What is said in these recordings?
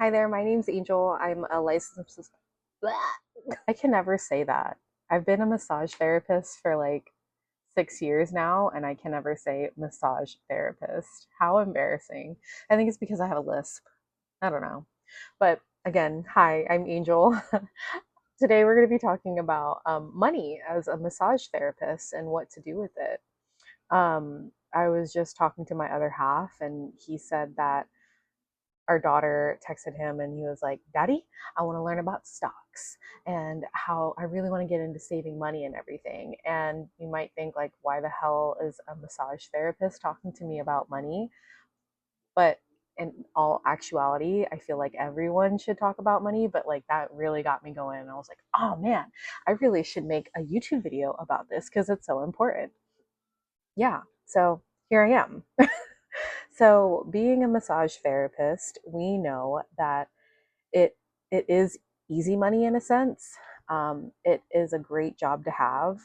Hi there, my name's Angel. I'm a licensed. I can never say that. I've been a massage therapist for like 6 years now, and I can never say massage therapist. How embarrassing. I think it's because I have a lisp. I don't know. But again, hi, I'm Angel. Today we're going to be talking about money as a massage therapist and what to do with it. I was just talking to my other half, and he said that our daughter texted him and he was like, Daddy, I want to learn about stocks and how I really want to get into saving money and everything. And you might think, like, why the hell is a massage therapist talking to me about money? But in all actuality, I feel like everyone should talk about money. But like, that really got me going. And I was like, oh man, I really should make a YouTube video about this because it's so important. Yeah. So here I am. So, being a massage therapist, we know that it it is easy money in a sense. It is a great job to have.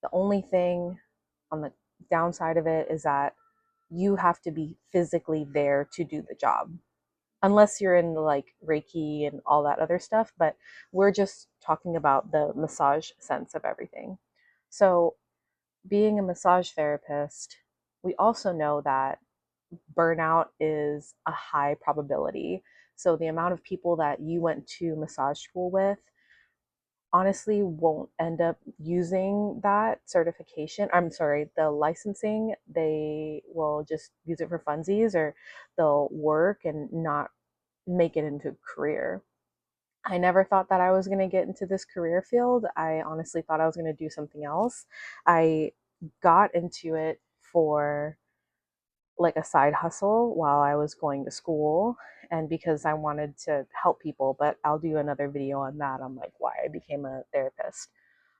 The only thing on the downside of it is that you have to be physically there to do the job, unless you're in the, like, Reiki and all that other stuff. But we're just talking about the massage sense of everything. So, being a massage therapist, we also know that burnout is a high probability. So the amount of people that you went to massage school with honestly won't end up using that certification. I'm sorry, the licensing. They will just use it for funsies, or they'll work and not make it into a career. I never thought that I was going to get into this career field. I honestly thought I was going to do something else. I got into it for like a side hustle while I was going to school, and because I wanted to help people. But I'll do another video on that, on like why I became a therapist.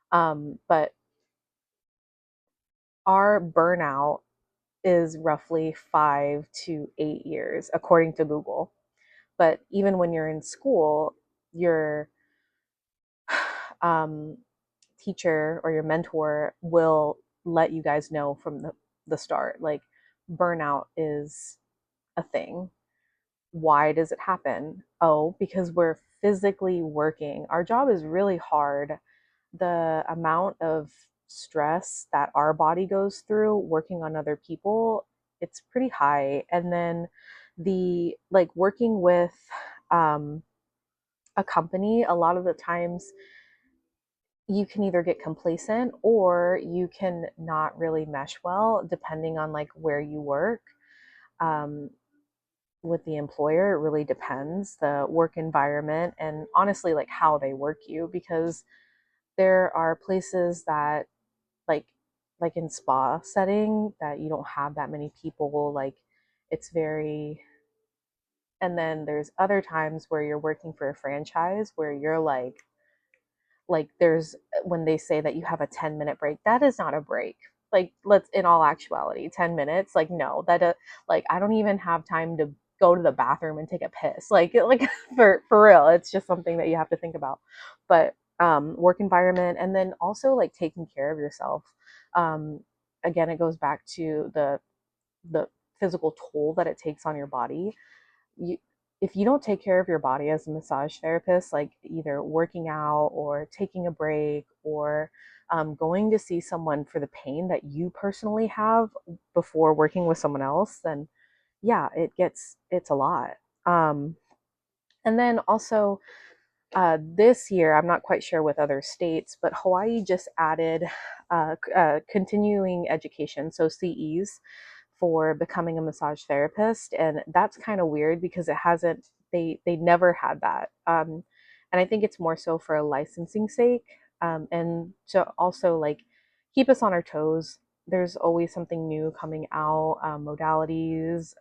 But our burnout is roughly 5 to 8 years, according to Google. But even when you're in school, your um, teacher or your mentor will let you guys know from the start, like, burnout is a thing. Why does it happen? Oh, because we're physically working. Our job is really hard. The amount of stress that our body goes through working on other people, it's pretty high. And then the, like, working with um, a company, a lot of the times you can either get complacent or you can not really mesh well, depending on like where you work. Um, with the employer, it really depends, the work environment, and honestly like how they work you, because there are places that, like like in spa setting, that you don't have that many people, like, it's very. And then there's other times where you're working for a franchise where you're like there's, when they say that you have a 10-minute break, that is not a break. Like, let's, in all actuality, 10 minutes, like, no, that like, I don't even have time to go to the bathroom and take a piss, like for real. It's just something that you have to think about. But work environment, and then also like taking care of yourself. um Again, it goes back to the physical toll that it takes on your body. You, if you don't take care of your body as a massage therapist, like either working out or taking a break, or going to see someone for the pain that you personally have before working with someone else, then yeah, it's a lot. um, and then also, this year, I'm not quite sure with other states, but Hawaii just added continuing education, so CEs, for becoming a massage therapist, and that's kind of weird because it hasn't. They never had that, and I think it's more so for a licensing sake, and to also like keep us on our toes. There's always something new coming out, modalities,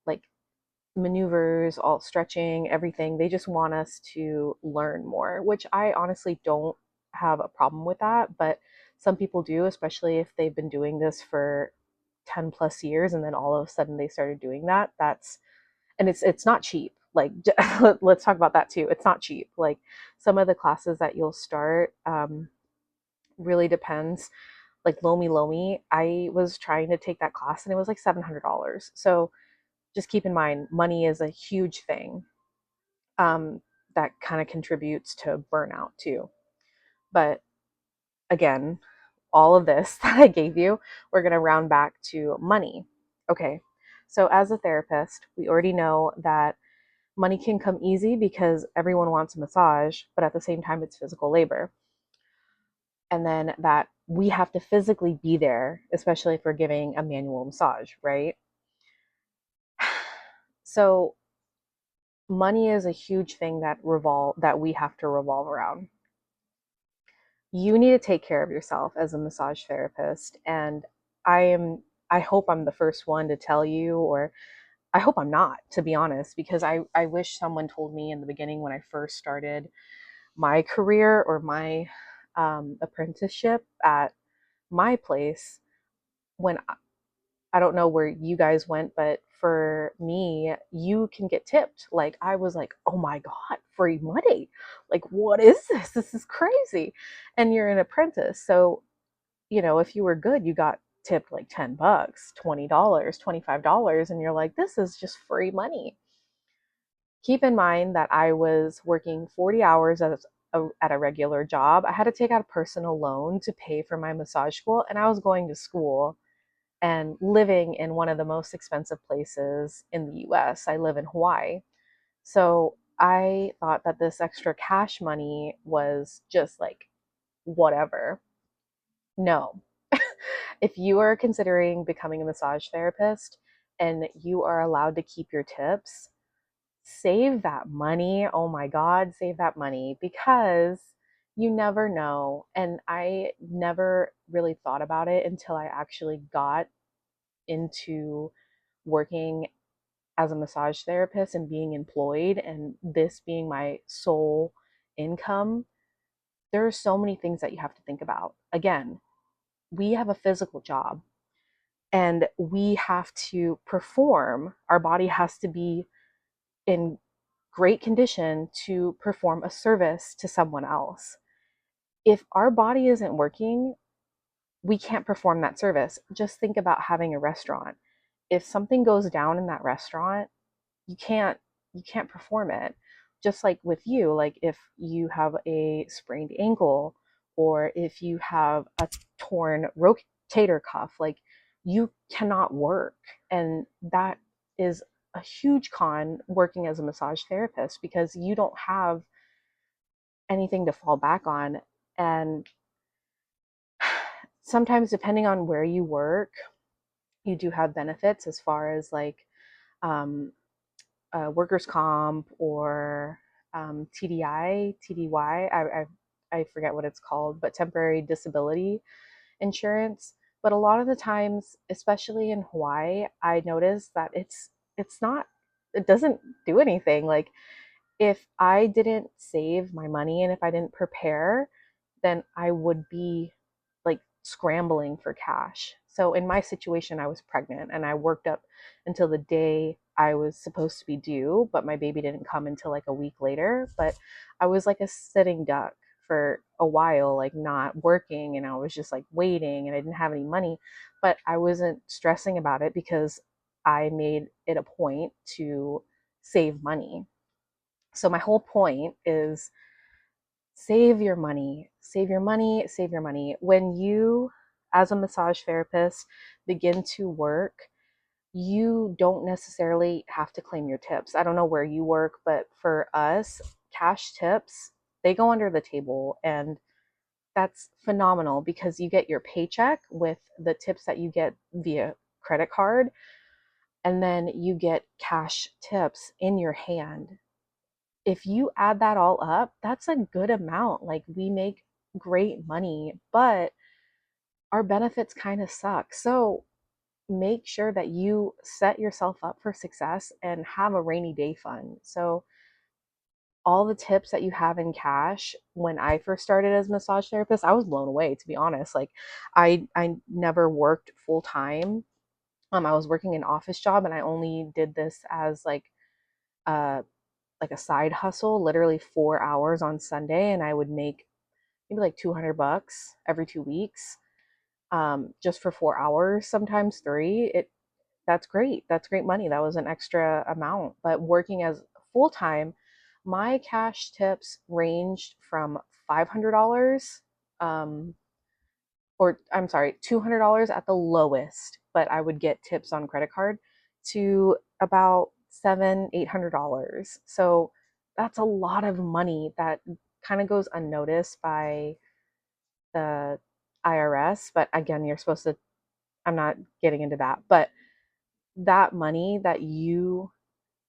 like maneuvers, all stretching, everything. They just want us to learn more, which I honestly don't have a problem with that. But some people do, especially if they've been doing this for 10 plus years and then all of a sudden they started doing that. That's, and it's not cheap. Like, let's talk about that too. It's not cheap. Like, some of the classes that you'll start, really depends. Like Lomi Lomi, I was trying to take that class and it was like $700. So just keep in mind, money is a huge thing, um, that kind of contributes to burnout too. But again, all of this that I gave you, we're going to round back to money. Okay, so as a therapist, we already know that money can come easy because everyone wants a massage, but at the same time, it's physical labor. And then that we have to physically be there, especially if we're giving a manual massage, right? So money is a huge thing that we have to revolve around. You need to take care of yourself as a massage therapist, and I am I hope I'm the first one to tell you, or I hope I'm not, to be honest, because I wish someone told me in the beginning when I first started my career or my apprenticeship at my place. When I don't know where you guys went, but for me, you can get tipped. Like, I was like, oh my God, free money. Like, what is this? This is crazy. And you're an apprentice. So, if you were good, you got tipped like $10, $20, $25, and you're like, this is just free money. Keep in mind that I was working 40 hours at a regular job. I had to take out a personal loan to pay for my massage school, and I was going to school and living in one of the most expensive places in the US. I live in Hawaii. So I thought that this extra cash money was just like whatever. No. If you are considering becoming a massage therapist and you are allowed to keep your tips, save that money. Oh my God, save that money, because you never know. And I never really thought about it until I actually got into working as a massage therapist and being employed and this being my sole income. There are so many things that you have to think about. Again, we have a physical job and we have to perform. Our body has to be in great condition to perform a service to someone else. If our body isn't working, we can't perform that service. Just think about having a restaurant. If something goes down in that restaurant, you can't you can't perform it. Just like with you, like if you have a sprained ankle or if you have a torn rotator cuff, like you cannot work. And that is a huge con working as a massage therapist because you don't have anything to fall back on. And sometimes depending on where you work, you do have benefits as far as like um, workers' comp or TDI, I forget what it's called, but temporary disability insurance. But a lot of the times, especially in Hawaii, I noticed that it's not it doesn't do anything. Like if I didn't save my money and if I didn't prepare, then I would be like scrambling for cash. So in my situation, I was pregnant and I worked up until the day I was supposed to be due, but my baby didn't come until like a week later. But I was like a sitting duck for a while, like not working, and I was just like waiting and I didn't have any money. But I wasn't stressing about it because I made it a point to save money. So my whole point is save your money, save your money, save your money. When you, as a massage therapist, begin to work, you don't necessarily have to claim your tips. I don't know where you work, but for us, cash tips, they go under the table. And that's phenomenal because you get your paycheck with the tips that you get via credit card. And then you get cash tips in your hand. If you add that all up, that's a good amount. Like we make great money, but our benefits kind of suck. So make sure that you set yourself up for success and have a rainy day fund. So all the tips that you have in cash, when I first started as a massage therapist, I was blown away, to be honest. Like I never worked full time. I was working an office job and I only did this as uh like a side hustle, literally 4 hours on Sunday, and I would make maybe like $200 every 2 weeks, just for 4 hours, sometimes three. That's great. That's great money. That was an extra amount. But working as full time, my cash tips ranged from $500, um, or I'm sorry, $200 at the lowest, but I would get tips on credit card, to about seven, $800. So that's a lot of money that kind of goes unnoticed by the IRS. But again, you're supposed to, I'm not getting into that, but that money that you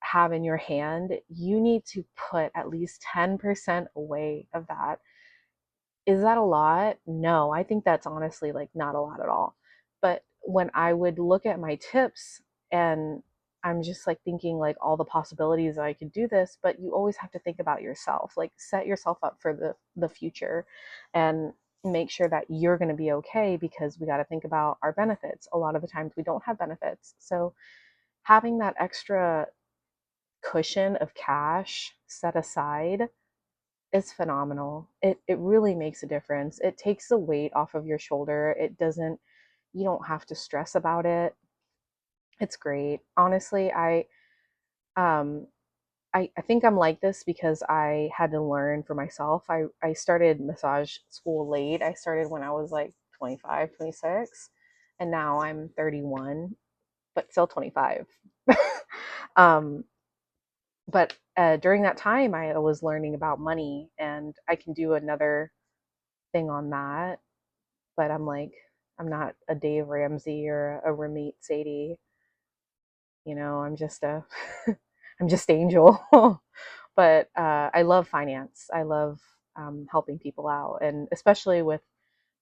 have in your hand, you need to put at least 10% away of that. Is that a lot? No, I think that's honestly like not a lot at all. But when I would look at my tips, and I'm just like thinking like all the possibilities that I could do this, but you always have to think about yourself, like set yourself up for the future, and make sure that you're going to be okay, because we got to think about our benefits. A lot of the times we don't have benefits. So having that extra cushion of cash set aside is phenomenal. It really makes a difference. It takes the weight off of your shoulder. It doesn't, you don't have to stress about it. It's great. Honestly, um I think I'm like this because I had to learn for myself. I started massage school late. I started when I was like 25, 26, and now I'm 31, but still 25. um but during that time, I was learning about money, and I can do another thing on that. But I'm like, I'm not a Dave Ramsey or a Ramit Sadie. I'm just a, I'm just Angel. But I love finance. I love helping people out, and especially with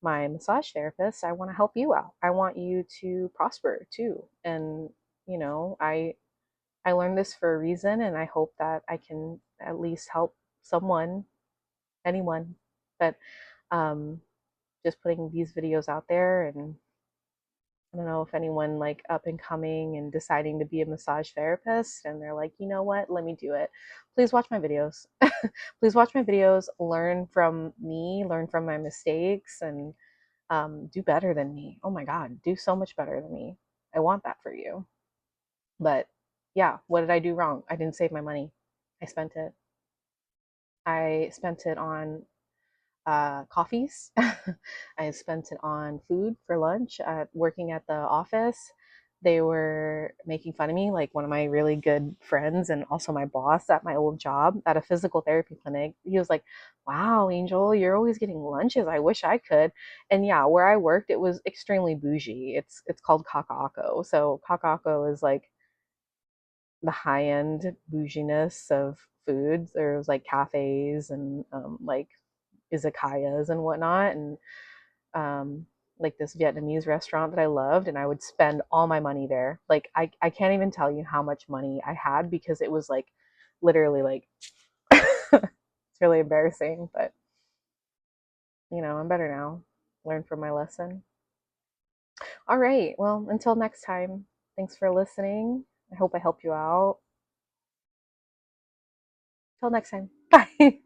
my massage therapist, I want to help you out. I want you to prosper too. And I learned this for a reason, and I hope that I can at least help someone, anyone. But um, just putting these videos out there, and I don't know if anyone like up and coming and deciding to be a massage therapist and they're like, you know what, let me do it. Please watch my videos. Please watch my videos, learn from me, learn from my mistakes, and do better than me. Oh my God, do so much better than me. I want that for you. But yeah, what did I do wrong? I didn't save my money. I spent it. I spent it on coffees. I spent it on food for lunch. Working at the office, they were making fun of me, like one of my really good friends and also my boss at my old job at a physical therapy clinic. He was like, "Wow, Angel, you're always getting lunches. I wish I could." And yeah, where I worked, it was extremely bougie. It's called Kakako. So Kakako is like the high end bouginess of foods. There was like cafes and like izakayas and whatnot, and um, like this Vietnamese restaurant that I loved, and I would spend all my money there. Like I can't even tell you how much money I had, because it was like literally like it's really embarrassing, but I'm better now. Learn from my lesson. All right. Well, until next time, thanks for listening. I hope I helped you out. Till next time. Bye.